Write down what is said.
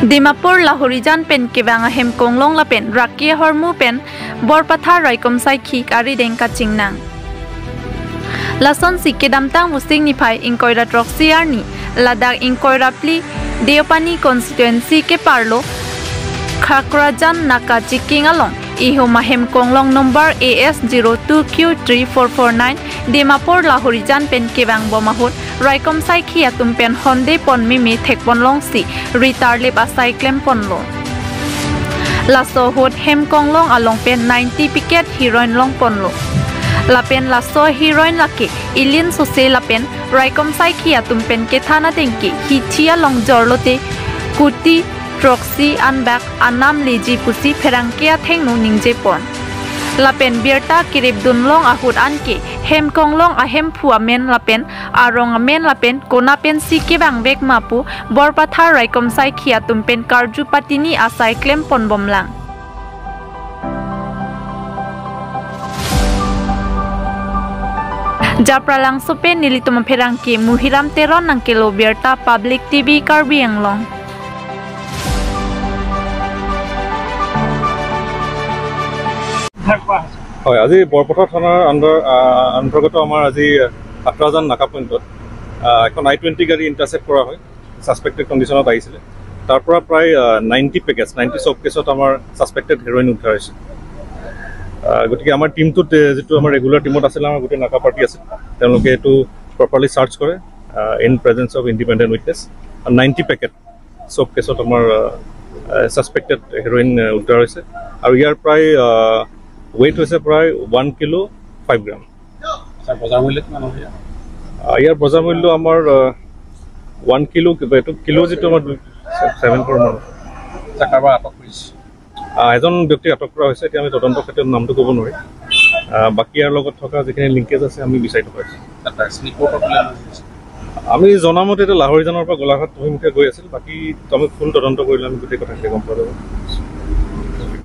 Dimapur Lahorijan pen kibang hem konglong la pen rakie hormu pen borpatha raikom sai khik ari dengka chingnang lason sikedam tang musing niphai inkoira troxiar ni Ladakh inkoira pli Deopani constituency ke parlo Khakrajan naka chiking along iho mahem konglong number AS02Q3449 Dimapur Lahorijan pen kibang bomahut raikom sai khia tumpen honde pon mimi thekpon long si ritar lep asai klem ponlo laso hot hem konglong along pen 90 picket heroin long ponlo lapen laso heroin lake ilin sose lapen raikom sai khia tumpen ke thana tengki hichia long jorlote kuti proxy anbak anam leji pusi pherangkia thengnu ningje pon lapen birta kirip dunlong ahut anke hem konglong ahem phua men lapen arong men lapen kona pen sike bang bek mapu borpatha raikom sai khia tumpen karju patini asai klem pon bomlang japralang sope nilitum pherangke muhiram teron nangkelo birta public tv Karbi Anglong হয় আজি বৰপথাৰ থানাৰ অন্তৰ্গত আমাৰ আজি আত্ৰাজান নাকা পইণ্টত এখন I-20 গাড়ী ইণ্টাৰচেপ্ট কৰা হয় সাসপেক্টেড কণ্ডিশ্যনত আহিছিলে তাৰ পৰা প্ৰায় 90 পেকেজ 90 চব কেছত আমাৰ সাসপেক্টেড হেৰইন উদ্ধাৰ হৈছে গতিকে আমাৰ টিমটোত যেটো আমাৰ ৰেগুলাৰ টিমত আছিল আমাৰ গোটেই নাকা পাৰ্টি আছিল তেওঁলোকে এটো প্ৰপাৰলি সাৰ্চ কৰে in presence of independent witness 90 packet চব কেছত আমাৰ সাসপেক্টেড হেৰইন উদ্ধাৰ হৈছে আৰু ইয়াৰ প্ৰায় weight was প্ৰায় 1 kilo 5 gram স্যাৰ বজাৰ মূল্য কিমান হয় ইয়াৰ বজাৰ মূল্য আমাৰ 1 kilo এটো কিলো যেটো আমাৰ 7 crore মান কাৰবাৰ আটক কৰিছে এজন ব্যক্তি আটক কৰা হৈছে এতিয়া আমি তদন্ত ক্ষেত্ৰত নামটো ক'ব নোৱাৰি বাকি ইয়াৰ লগত থকা যিখিনি লিংকেজ আছে আমি বিচাৰি পাইছো আমি জনামতে এটা লাহৰিজানৰ পৰা গোলাঘাট অভিমুখে গৈ আছিল বাকি আমি ফুল তদন্ত কৰিলে আমি গোটেই কথাখিনি গম পাব